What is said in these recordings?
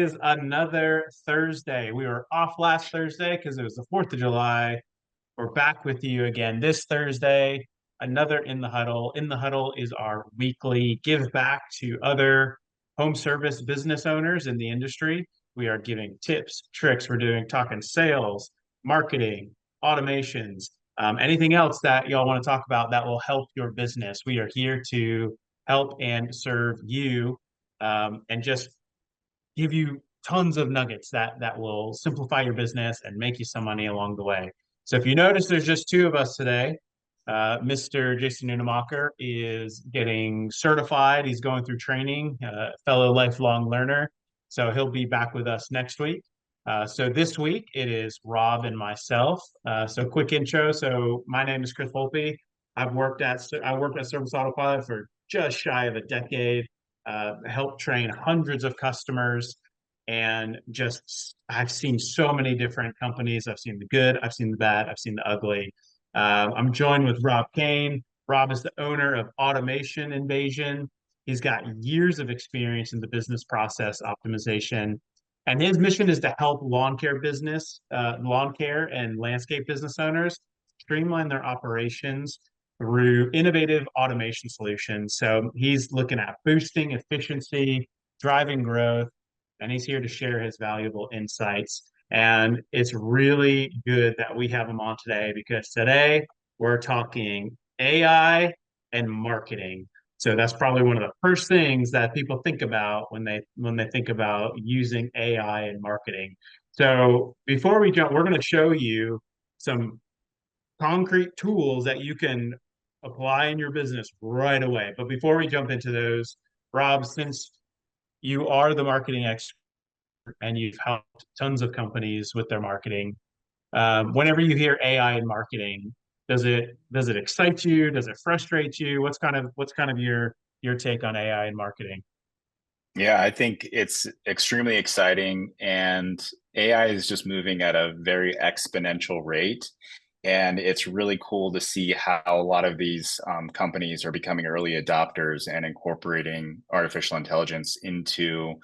is another Thursday. We were off last Thursday because it was the 4th of July. We're back with you again this Thursday, another In the Huddle. In the Huddle is our weekly give back to other home service business owners in the industry. We are giving tips, tricks. We're doing talking sales, marketing, automations, anything else that y'all want to talk about that will help your business. We are here to help and serve you, and just give you tons of nuggets that will simplify your business and make you some money along the way. So if you notice, there's just two of us today. Mr. Jason Nunemacher is getting certified. He's going through training, fellow lifelong learner. So he'll be back with us next week. So this week it is Rob and myself. So quick intro. So my name is Chris Volpe. I worked at Service Autopilot for just shy of a decade. Helped train hundreds of customers, and just I've seen so many different companies. I've seen the good, I've seen the bad, I've seen the ugly. I'm joined with Rob Cain. Rob is the owner of Automation Invasion. He's got years of experience in the business process optimization, and his mission is to help lawn care and landscape business owners streamline their operations through innovative automation solutions. So he's looking at boosting efficiency, driving growth, and he's here to share his valuable insights. And it's really good that we have him on today because today we're talking AI and marketing. So that's probably one of the first things that people think about when they think about using AI in marketing. So before we jump, we're going to show you some concrete tools that you can apply in your business right away. But before we jump into those, Rob, since you are the marketing expert and you've helped tons of companies with their marketing, whenever you hear AI in marketing, does it excite you? Does it frustrate you? What's kind of your take on AI in marketing? Yeah, I think it's extremely exciting, and AI is just moving at a very exponential rate. And it's really cool to see how a lot of these companies are becoming early adopters and incorporating artificial intelligence into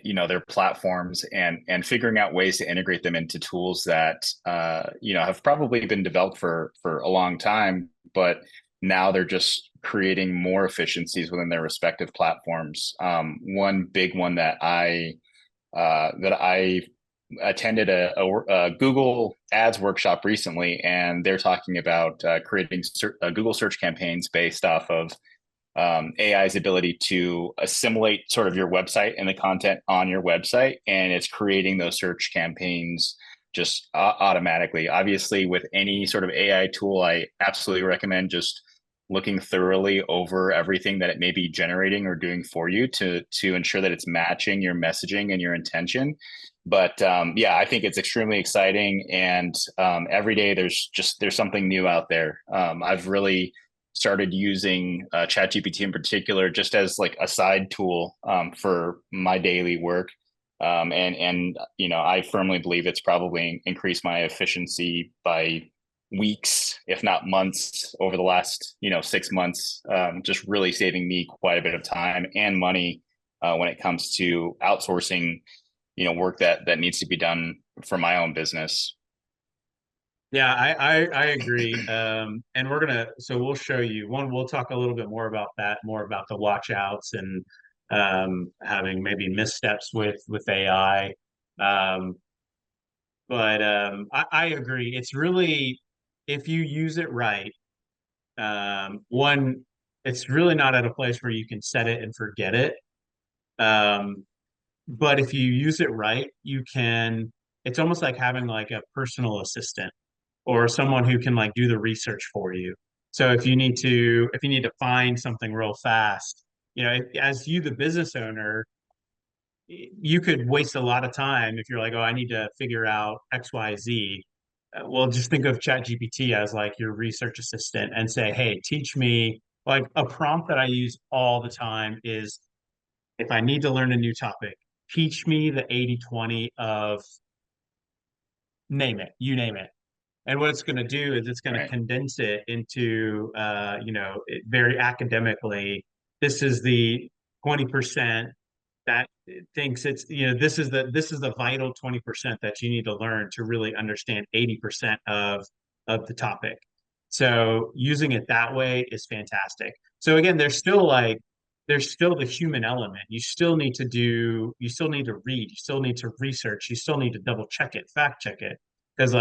their platforms and figuring out ways to integrate them into tools that have probably been developed for a long time, but now they're just creating more efficiencies within their respective platforms. One big one that I attended a Google Ads workshop recently, and they're talking about creating Google search campaigns based off of AI's ability to assimilate sort of your website and the content on your website, and it's creating those search campaigns just automatically. Obviously, with any sort of AI tool, I absolutely recommend just looking thoroughly over everything that it may be generating or doing for you to ensure that it's matching your messaging and your intention. But yeah, I think it's extremely exciting, and every day there's something new out there. I've really started using ChatGPT in particular just as like a side tool for my daily work. And I firmly believe it's probably increased my efficiency by weeks, if not months, over the last 6 months. Just really saving me quite a bit of time and money when it comes to outsourcing, work that needs to be done for my own business. Yeah, I agree. And so we'll show you one. We'll talk a little bit more about that, more about the watch outs and having maybe missteps with AI. Um, but I agree. It's really, if you use it right, one, it's really not at a place where you can set it and forget it. Um, but if you use it right, it's almost like having like a personal assistant or someone who can like do the research for you. So if you need to find something real fast, as you, the business owner, you could waste a lot of time if you're like, oh, I need to figure out XYZ. Well, just think of ChatGPT as like your research assistant and say, hey, teach me. Like a prompt that I use all the time is, if I need to learn a new topic, teach me the 80/20 of name it, you name it. And what it's going to do is it's going to Right. condense it into, very academically. This is the 20% that thinks it's, this is the vital 20% that you need to learn to really understand 80% of the topic. So using it that way is fantastic. So again, there's still the human element. You still need to read, you still need to research, you still need to double check it, fact check it. Because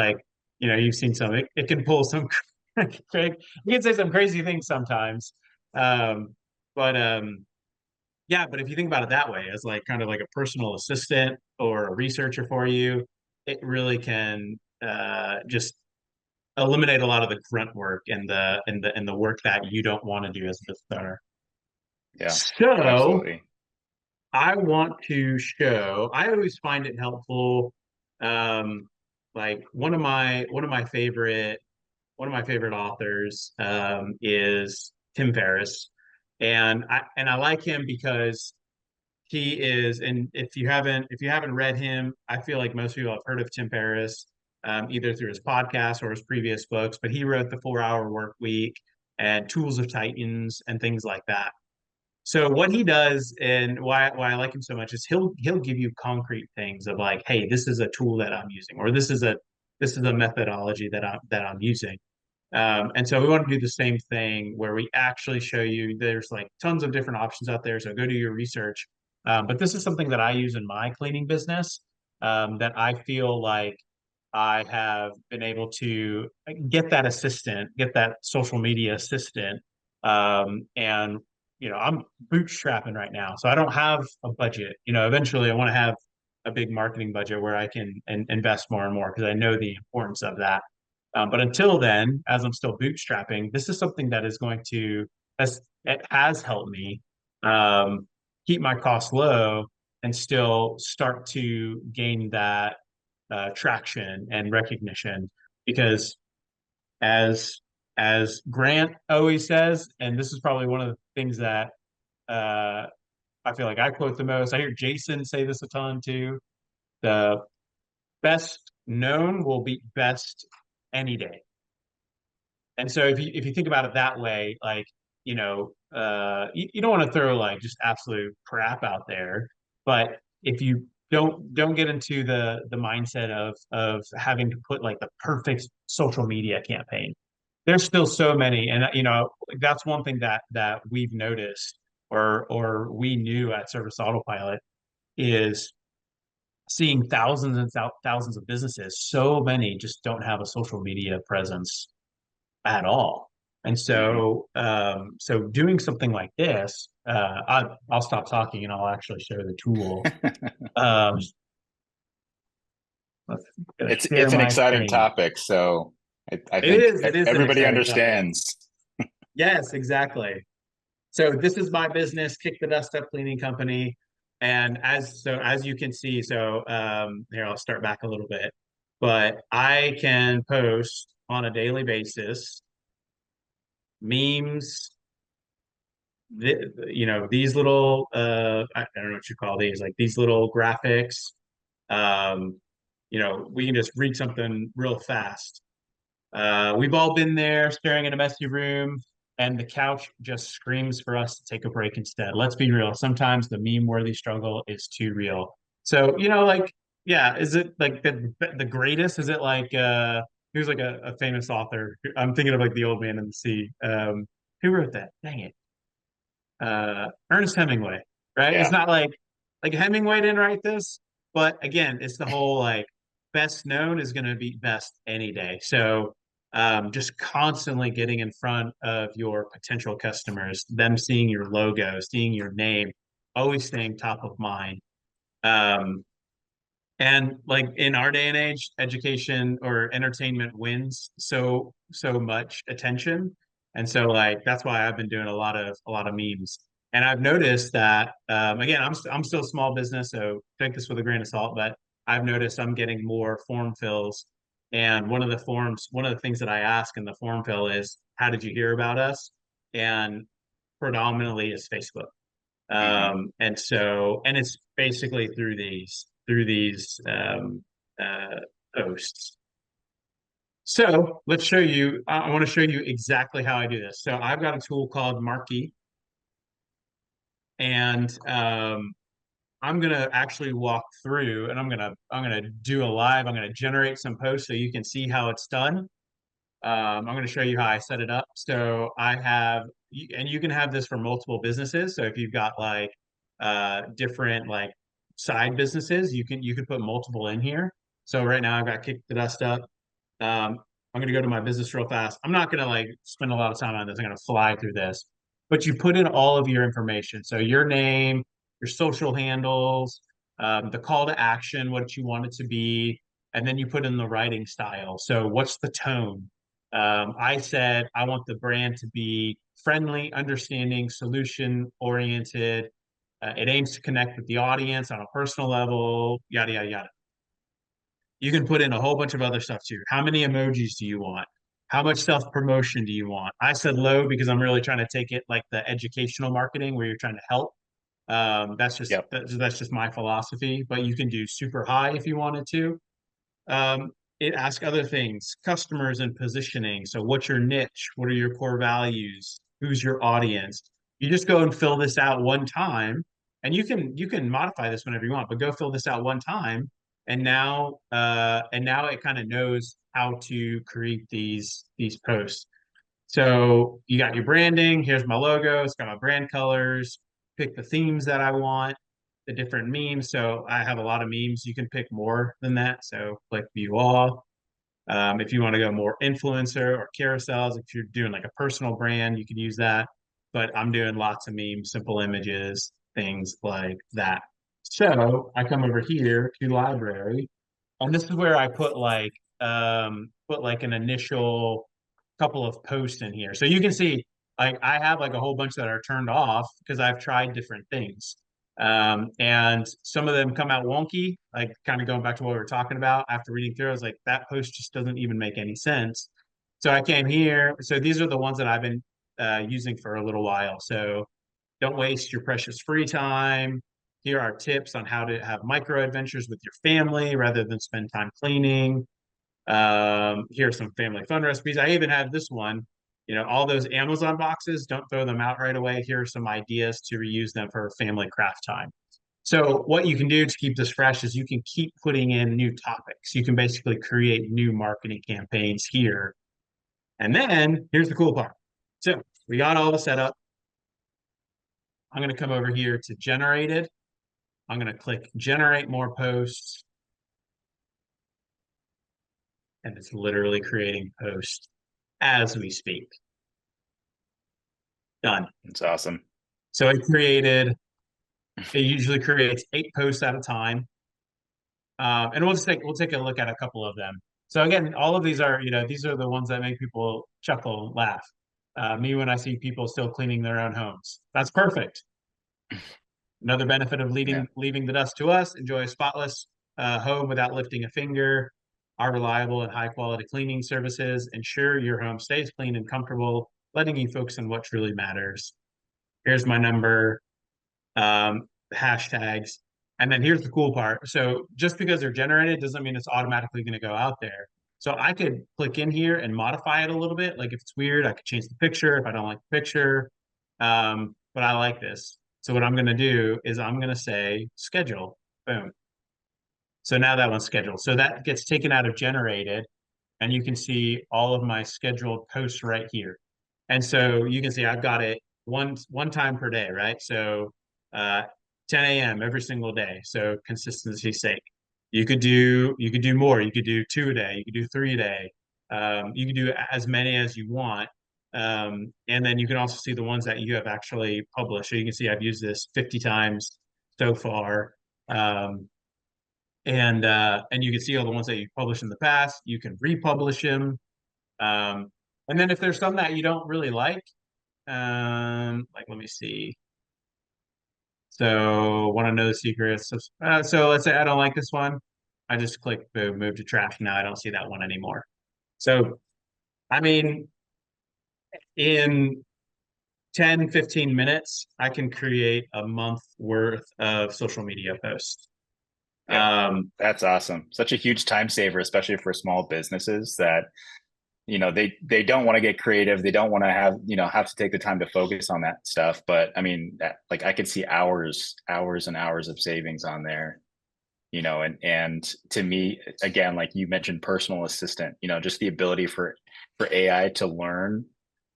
you've seen some, it can pull some you can say some crazy things sometimes. But yeah, but if you think about it that way, as like kind of like a personal assistant or a researcher for you, it really can just eliminate a lot of the grunt work and the work that you don't want to do as a business owner. Yeah, So absolutely. I want to show. I always find it helpful. Um, like one of my favorite authors is Tim Ferriss, and I like him because he is, and if you haven't read him, I feel like most people have heard of Tim Ferriss, either through his podcast or his previous books. But he wrote the 4 Hour Work Week and Tools of Titans and things like that. So what he does and why I like him so much is he'll give you concrete things of like, hey, this is a tool that I'm using, or this is a methodology that I'm using. And so we want to do the same thing where we actually show you there's like tons of different options out there. So go do your research. But this is something that I use in my cleaning business, that I feel like I have been able to get that assistant, get that social media assistant. And I'm bootstrapping right now. So I don't have a budget. Eventually I want to have a big marketing budget where I can invest more and more because I know the importance of that. But until then, as I'm still bootstrapping, this is something that is going to, as it has helped me keep my costs low and still start to gain that traction and recognition. Because as as Grant always says, and this is probably one of the things that uh, I feel like I quote the most. I hear Jason say this a ton too. The best known will be best any day. And so if you think about it that way, like, you don't want to throw like just absolute crap out there, but if you don't get into the mindset of having to put like the perfect social media campaign. There's still so many, and that's one thing that we've noticed or we knew at Service Autopilot is seeing thousands and thousands of businesses. So many just don't have a social media presence at all. And Hmm. so doing something like this, I'll stop talking and I'll actually share the tool. Um, let's gonna share It's an my exciting screen. topic, so I It think is. It is an everybody exciting topic. understands. Yes, exactly. So this is my business, Kick the Dust Up Cleaning Company. And as you can see, here I'll start back a little bit, but I can post on a daily basis memes, these little I don't know what you call these, like these little graphics. um we can just read something real fast. We've all been there staring at a messy room and the couch just screams for us to take a break instead. Let's be real, sometimes the meme worthy struggle is too real. So like, yeah, is it like the greatest? Is it like who's like a famous author? I'm thinking of like The Old Man and the Sea. Who wrote that? Dang it. Ernest Hemingway, right? It's Yeah. not like Hemingway didn't write this, but again, it's the whole like best known is going to be best any day. So just constantly getting in front of your potential customers, them seeing your logo, seeing your name, always staying top of mind. Um, and like in our day and age, education or entertainment wins so much attention. And so like that's why I've been doing a lot of memes. And I've noticed that again, I'm still a small business, so take this with a grain of salt, but I've noticed I'm getting more form fills. And one of the things that I ask in the form fill is, how did you hear about us? And predominantly is Facebook. Hmm. And it's basically through these uh, posts. So let's show you. I want to show you exactly how I do this. So I've got a tool called Marquee, and I'm gonna actually walk through and I'm gonna do a live. I'm gonna generate some posts so you can see how it's done. I'm going to show you how I set it up. So I have, and you can have this for multiple businesses. So if you've got like different like side businesses, you can put multiple in here. So right now I've got Kick the Dust Up. I'm going to go to my business real fast. I'm not going to like spend a lot of time on this. I'm going to fly through this. But you put in all of your information. So your name, your social handles, the call to action, what you want it to be, and then you put in the writing style. So what's the tone? I said I want the brand to be friendly, understanding, solution oriented. It aims to connect with the audience on a personal level, yada, yada, yada. You can put in a whole bunch of other stuff too. How many emojis do you want? How much self promotion do you want? I said low because I'm really trying to take it like the educational marketing where you're trying to help. Yep. That's just my philosophy. But you can do super high if you wanted to. It asks other things, customers and positioning. So, what's your niche? What are your core values? Who's your audience? You just go and fill this out one time, and you can modify this whenever you want. But go fill this out one time, and now it kind of knows how to create these posts. So you got your branding. Here's my logo. It's got my brand colors. Pick the themes that I want, the different memes. So I have a lot of memes. You can pick more than that. So click view all. If you want to go more influencer or carousels, if you're doing like a personal brand, you can use that. But I'm doing lots of memes, simple images, things like that. So I come over here to library, and this is where I put like an initial couple of posts in here. So you can see like I have like a whole bunch that are turned off because I've tried different things. And some of them come out wonky, like kind of going back to what we were talking about after reading through. I was like, that post just doesn't even make any sense. So I came here. So these are the ones that I've been using for a little while. So don't waste your precious free time. Here are tips on how to have micro adventures with your family rather than spend time cleaning. Here's some family fun recipes. I even have this one. You know, all those Amazon boxes, don't throw them out right away. Here are some ideas to reuse them for family craft time. So, what you can do to keep this fresh is you can keep putting in new topics. You can basically create new marketing campaigns here. And then here's the cool part. So, we got all the setup. I'm going to come over here to generated. I'm going to click generate more posts, and it's literally creating posts as we speak. Done. It's awesome. So it usually creates 8 posts at a time. And we'll take a look at a couple of them. So again, all of these are, these are the ones that make people chuckle and laugh. Me when I see people still cleaning their own homes. That's perfect. Another benefit of Yeah. leaving the dust to us, enjoy a spotless home without lifting a finger. Our reliable and high quality cleaning services ensure your home stays clean and comfortable, letting you focus on what truly matters. Here's my number, hashtags. And then here's the cool part. So just because they're generated doesn't mean it's automatically going to go out there. So I could click in here and modify it a little bit. Like if it's weird, I could change the picture if I don't like the picture. But I like this. So what I'm going to do is I'm going to say schedule. Boom. So now that one's scheduled. So that gets taken out of generated, and you can see all of my scheduled posts right here. And so you can see I've got it one time per day, right? So uh, 10 a.m. every single day. So consistency's sake. You could do more. You could do 2 a day. You could do 3 a day. You can do as many as you want. And then you can also see the ones that you have actually published. So you can see I've used this 50 times so far. And you can see all the ones that you've published in the past. You can republish them. And then if there's some that you don't really like let me see. So want to know the secrets. So let's say I don't like this one. I just click boom, move to trash. Now I don't see that one anymore. So I mean, in 10, 15 minutes, I can create a month worth of social media posts. Yep. Um, That's awesome. Such a huge time saver, especially for small businesses that, they don't want to get creative. They don't want to have to take the time to focus on that stuff. But I mean, like I could see hours and hours of savings on there, and to me, again, like you mentioned, personal assistant, just the ability for AI to learn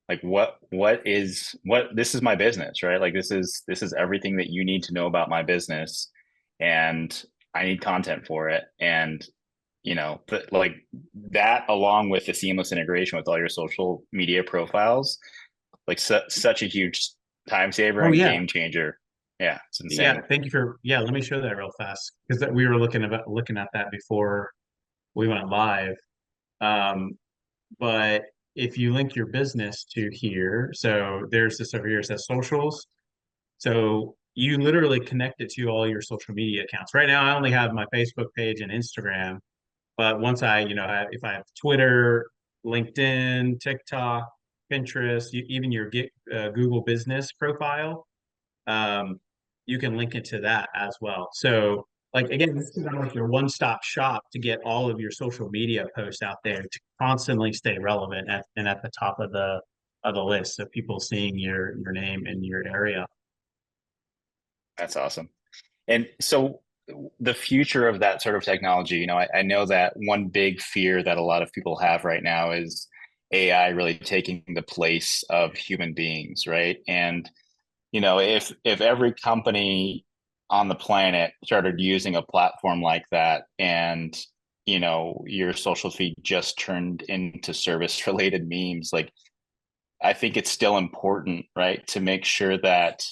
like what this is my business, right? Like this is everything that you need to know about my business, and I need content for it. And but like that, along with the seamless integration with all your social media profiles, like such a huge time saver Oh and yeah. game changer. Yeah, it's Yeah, insane. thank you for yeah, let me show that real fast because we were looking at that before we went live. Um, but if you link your business to here, so there's this over here, it says socials. So you literally connect it to all your social media accounts. Right now, I only have my Facebook page and Instagram, but once if I have Twitter, LinkedIn, TikTok, Pinterest, even your Google business profile, um, you can link it to that as well. So, like again, this is kind of like your one-stop shop to get all of your social media posts out there to constantly stay relevant and at the top of the list of people seeing your name in your area. That's awesome. And so the future of that sort of technology, I know that one big fear that a lot of people have right now is AI really taking the place of human beings, right? And if every company on the planet started using a platform like that, and your social feed just turned into service related memes, like I think it's still important, right, to make sure that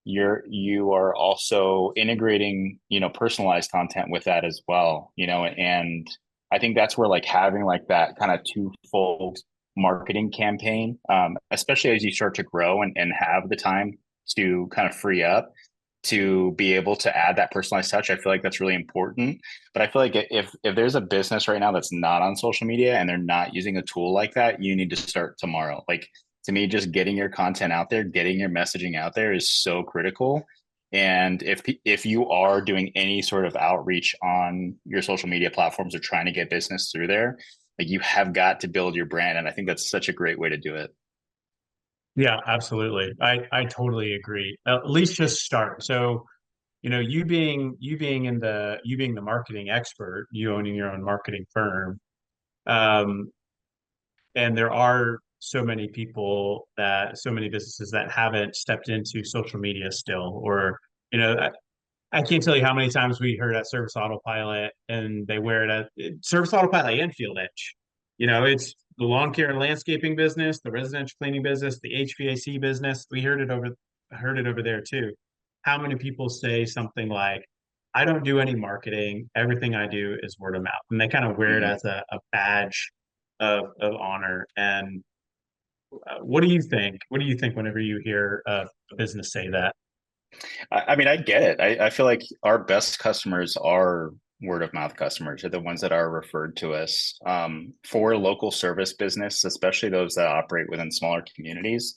you are also integrating personalized content with that as well, and I think that's where like having like that kind of twofold marketing campaign, especially as you start to grow and have the time to kind of free up to be able to add that personalized touch. I feel like that's really important. But I feel like if there's a business right now that's not on social media and they're not using a tool like that, you need to start tomorrow. Like to me, just getting your content out there, getting your messaging out there is so critical. And if you are doing any sort of outreach on your social media platforms or trying to get business through there, like you have got to build your brand. And I think that's such a great way to do it. Yeah, absolutely. I totally agree. At least just start. So, you being the marketing expert, you owning your own marketing firm, um, and there are so many businesses that haven't stepped into social media still, or I can't tell you how many times we heard at Service Autopilot and they wear it at Service Autopilot and Field Edge. It's the lawn care and landscaping business, the residential cleaning business, the HVAC business. We heard it over there too. How many people say something like, I don't do any marketing, everything I do is word of mouth. And they kind of wear it Mhm. as a badge of honor. And what do you think? What do you think whenever you hear a business say that? I mean, I get it. I feel like our best customers are word of mouth customers, are the ones that are referred to us, for local service business, especially those that operate within smaller communities.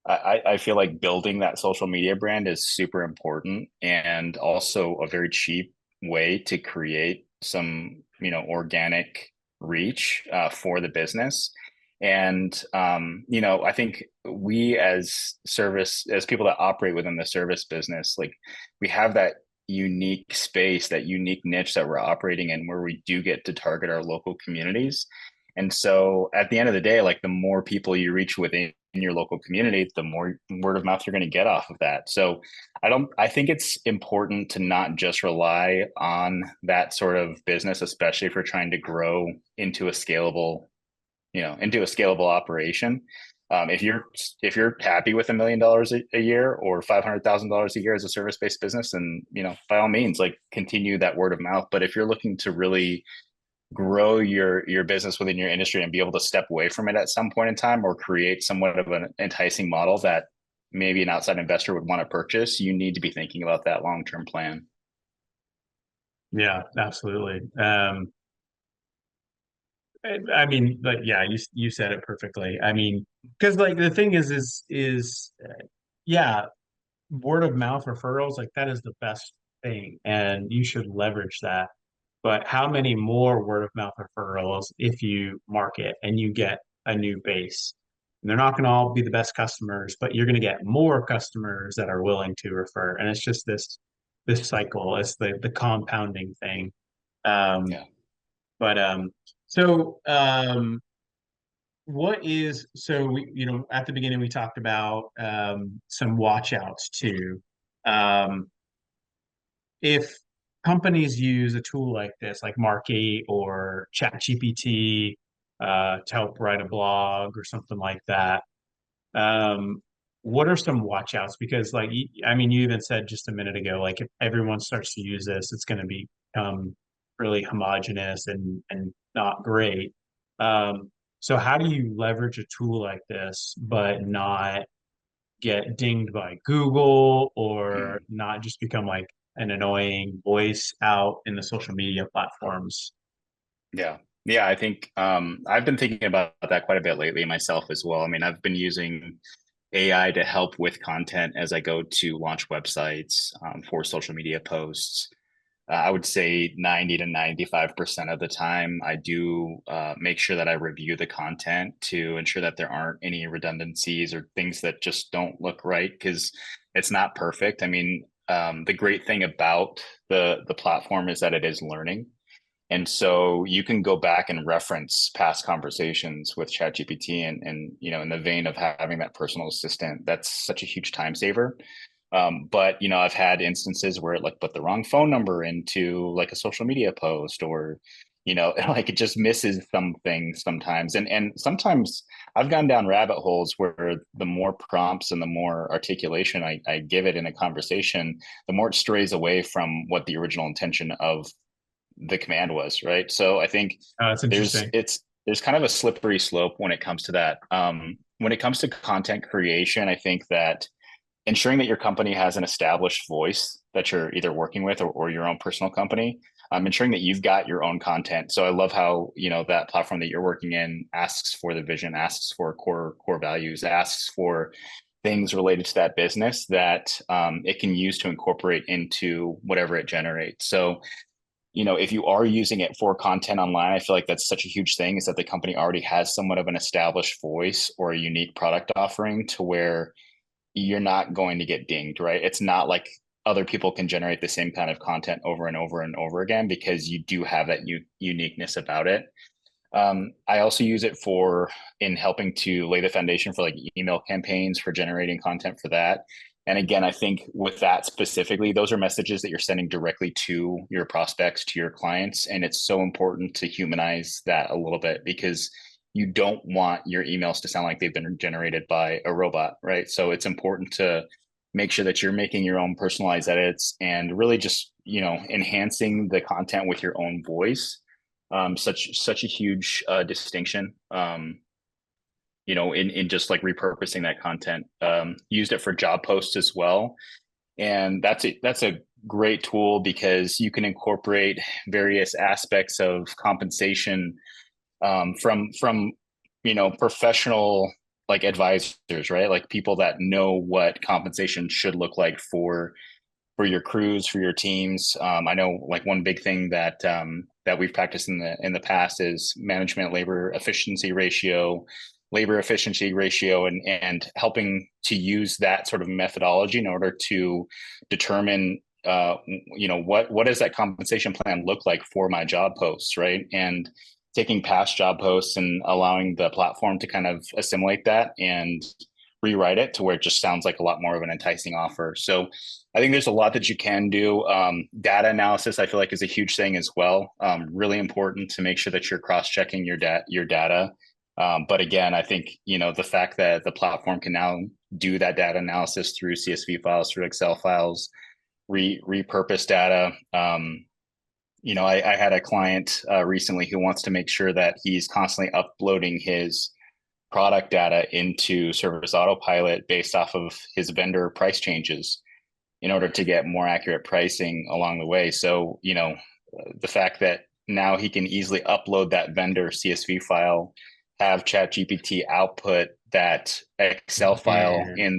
I feel like building that social media brand is super important and also a very cheap way to create some, organic reach for the business. And I think we as people that operate within the service business, like we have that unique space, that unique niche that we're operating in where we do get to target our local communities. And so at the end of the day, like the more people you reach within your local community, the more word of mouth you're going to get off of that. So I think it's important to not just rely on that sort of business, especially if we're trying to grow into a scalable, into a scalable operation. If you're happy with $1 million a year or $500,000 a year as a service based business, and by all means, like continue that word of mouth. But if you're looking to really grow your business within your industry and be able to step away from it at some point in time, or create somewhat of an enticing model that maybe an outside investor would want to purchase, you need to be thinking about that long term plan. Yeah, absolutely. I mean, like, yeah, you said it perfectly. I mean, because like the thing yeah, word of mouth referrals, like that is the best thing, and you should leverage that. but how many more word of mouth referrals if you market and you get a new base? And they're not going to all be the best customers, but you're going to get more customers that are willing to refer. And it's just this cycle. It's the compounding thing. Um, Yeah. but so what is so we at the beginning we talked about some watch outs too. Um, if companies use a tool like this, like Mark 8 or ChatGPT, to help write a blog or something like that, um, what are some watch outs? Because, like, I mean, you even said just a minute ago, like, if everyone starts to use this, it's going to become really homogenous and not great. So, how do you leverage a tool like this, but not get dinged by Google or Mm. not just become like an annoying voice out in the social media platforms? Yeah. Yeah, I think I've been thinking about that quite a bit lately myself as well. I mean, I've been using AI to help with content as I go to launch websites for social media posts. I would say 90 to 95% of the time, I do make sure that I review the content to ensure that there aren't any redundancies or things that just don't look right because it's not perfect. I mean, the great thing about the platform is that it is learning. And so you can go back and reference past conversations with ChatGPT and in the vein of having that personal assistant, that's such a huge time saver. But I've had instances where it like put the wrong phone number into like a social media post or like it just misses some things sometimes. And sometimes I've gone down rabbit holes where the more prompts and the more articulation I give it in a conversation, the more it strays away from what the original intention of the command was, right? So I think That's there's interesting. it's there's kind of a slippery slope when it comes to that. When it comes to content creation, I think that ensuring that your company has an established voice that you're either working with or your own personal company, ensuring that you've got your own content. So I love how that platform that you're working in asks for the vision, asks for core values, asks for things related to that business that it can use to incorporate into whatever it generates. So if you are using it for content online, I feel like that's such a huge thing is that the company already has somewhat of an established voice or a unique product offering to where you're not going to get dinged, right? It's not like other people can generate the same kind of content over and over and over again because you do have that uniqueness about it. I also use it for in helping to lay the foundation for like email campaigns for generating content for that. And again, I think with that specifically, those are messages that you're sending directly to your prospects, to your clients. And it's so important to humanize that a little bit because you don't want your emails to sound like they've been generated by a robot, right? So it's important to make sure that you're making your own personalized edits and really just, enhancing the content with your own voice. Such a huge distinction. In just like repurposing that content. Used it for job posts as well, and that's a great tool because you can incorporate various aspects of compensation from professional like advisors, right? Like people that know what compensation should look like for your crews, for your teams. I know like one big thing that we've practiced in the past is management labor efficiency ratio, and helping to use that sort of methodology in order to determine what does that compensation plan look like for my job posts, right? And taking past job posts and allowing the platform to kind of assimilate that and rewrite it to where it just sounds like a lot more of an enticing offer. So I think there's a lot that you can do. Data analysis, I feel like, is a huge thing as well. Really important to make sure that you're cross-checking your data. But again, I think the fact that the platform can now do that data analysis through CSV files, through Excel files, repurpose data. I had a client recently who wants to make sure that he's constantly uploading his product data into Service Autopilot based off of his vendor price changes in order to get more accurate pricing along the way. So, the fact that now he can easily upload that vendor CSV file, have ChatGPT output that Excel file Yeah.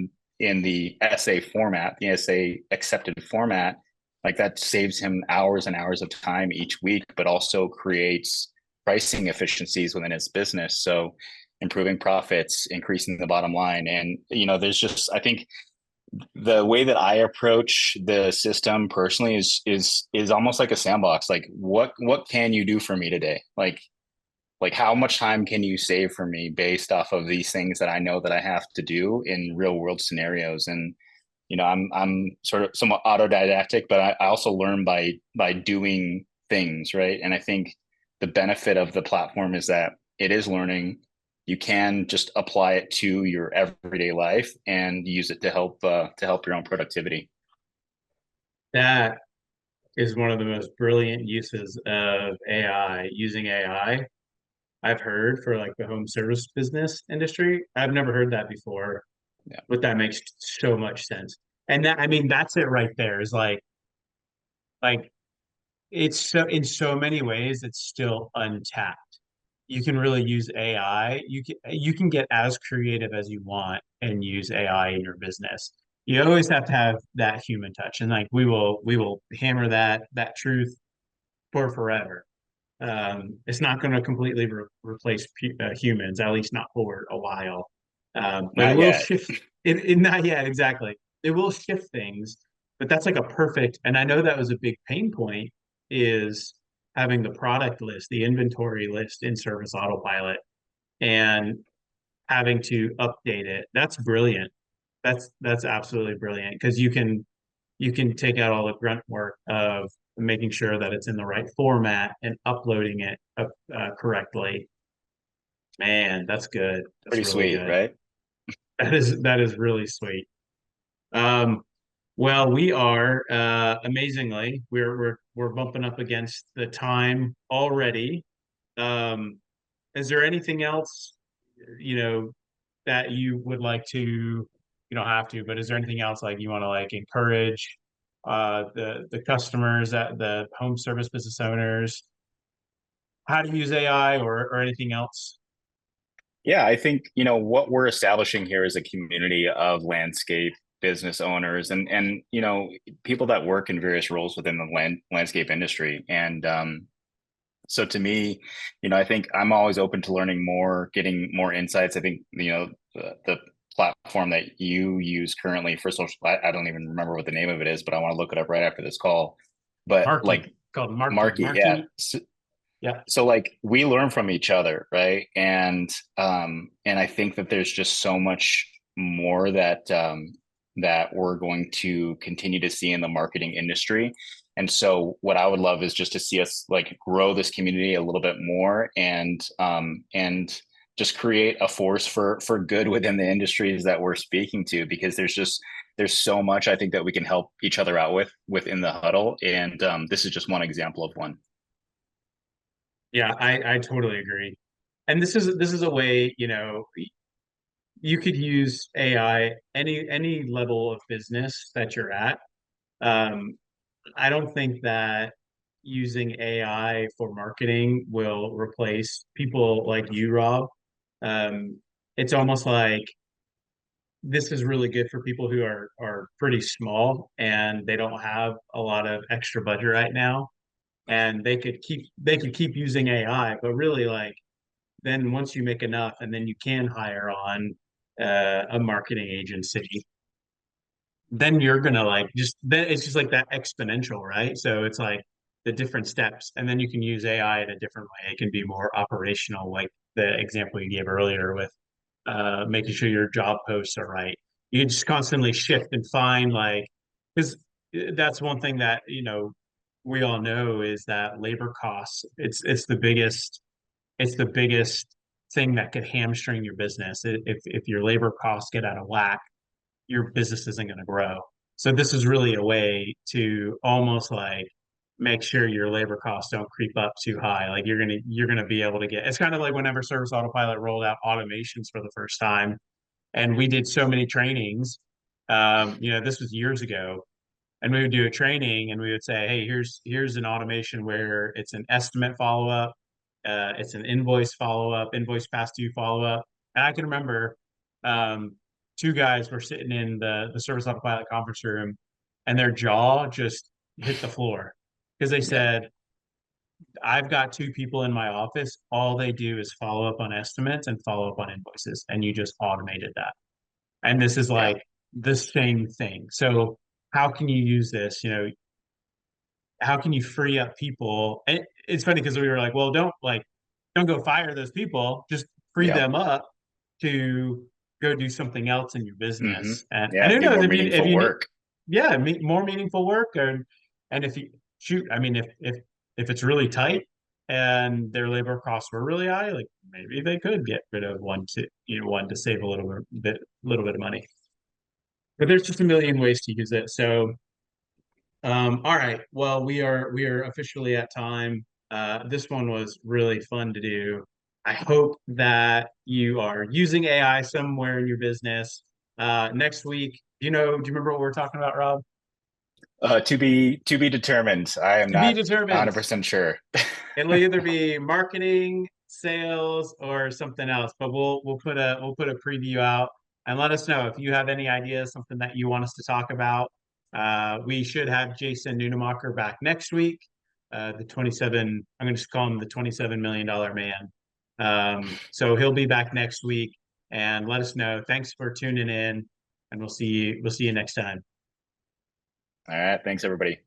in the SA format, the SA accepted format, Like that saves him hours and hours of time each week, but also creates pricing efficiencies within his business. So improving profits, increasing the bottom line. And, there's just, I think the way that I approach the system personally is almost like a sandbox. Like what can you do for me today? Like how much time can you save for me based off of these things that I know that I have to do in real world scenarios? And I'm sort of somewhat autodidactic, but I also learn by doing things, right? And I think the benefit of the platform is that it is learning. You can just apply it to your everyday life and use it to help your own productivity. That is one of the most brilliant uses of AI, using AI I've heard for like the home service business industry. I've never heard that before, Yeah, but that makes so much sense. And that, I mean, that's it right there is like it's so in so many ways it's still untapped. You can really use AI. You can get as creative as you want and use AI in your business. You always have to have that human touch, and like we will hammer that truth for forever. It's not going to completely replace humans, at least not for a while. But it not will yet. shift. It not yet exactly. It will shift things, but that's like a perfect. And I know that was a big pain point is having the product list, the inventory list in Service Autopilot, and having to update it. That's brilliant. That's absolutely brilliant because you can take out all the grunt work of making sure that it's in the right format and uploading it correctly. Man, that's good. That's Pretty really sweet, good. right? That is really sweet. Um, well, we are amazingly we're bumping up against the time already. Um, is there anything else, you know, that you would like to, you don't have to, but is there anything else like you want to like encourage the customers, that the home service business owners, how to use AI or anything else? Yeah, I think, what we're establishing here is a community of landscape business owners and people that work in various roles within the landscape industry. And so to me, I think I'm always open to learning more, getting more insights. I think, the platform that you use currently for social, I don't even remember what the name of it is, but I want to look it up right after this call. But Marky, like called Marky. Marky, yeah. Marky, yeah. So like we learn from each other, right? And I think that there's just so much more that we're going to continue to see in the marketing industry. And so what I would love is just to see us like grow this community a little bit more and just create a force for good within the industries that we're speaking to, because there's so much I think that we can help each other out with within the huddle. And this is just one example of one. Yeah, I totally agree. And this is a way, you could use AI any level of business that you're at. Um, I don't think that using AI for marketing will replace people like you, Rob. It's almost like this is really good for people who are pretty small and they don't have a lot of extra budget right now, and they could keep using AI, but really like then once you make enough, and then you can hire on a marketing agency, then you're gonna like just then it's just like that exponential, right? So it's like the different steps, and then you can use AI in a different way. It can be more operational, like the example you gave earlier with making sure your job posts are right. You can just constantly shift and find like because that's one thing that we all know is that labor costs. It's the biggest thing that could hamstring your business. If your labor costs get out of whack, your business isn't going to grow. So this is really a way to almost like make sure your labor costs don't creep up too high. Like you're gonna be able to get. It's kind of like whenever Service Autopilot rolled out automations for the first time, and we did so many trainings. This was years ago, and we would do a training, and we would say, "Hey, here's an automation where it's an estimate follow up, it's an invoice follow up, invoice past due follow up." And I can remember um, two guys were sitting in the Service Autopilot conference room, and their jaw just hit the floor because they Yeah. said, I've got two people in my office. All they do is follow up on estimates and follow up on invoices, and you just automated that. And this is Yeah. like the same thing. So how can you use this? How can you free up people? And it's funny because we were like, well, don't go fire those people. Just free Yeah. them up to go do something else in your Hmm. business. And Yeah. who Do knows more if meaningful you need, work. yeah, more meaningful work, and if you shoot, I mean, if it's really tight and their labor costs were really high, like maybe they could get rid of one to save a little bit of money. But there's just a million ways to use it. So all right. Well, we are officially at time. This one was really fun to do. I hope that you are using AI somewhere in your business. Next week, do you remember what we are talking about, Rob? To be determined. I am To be not determined. 100% sure. It'll either be marketing, sales, or something else. But we'll put a preview out and let us know if you have any ideas, something that you want us to talk about. We should have Jason Nunemacher back next week. The 27, I'm going to just call him the $27 million man. So he'll be back next week and let us know. Thanks for tuning in, and we'll see you next time. All right. Thanks, everybody.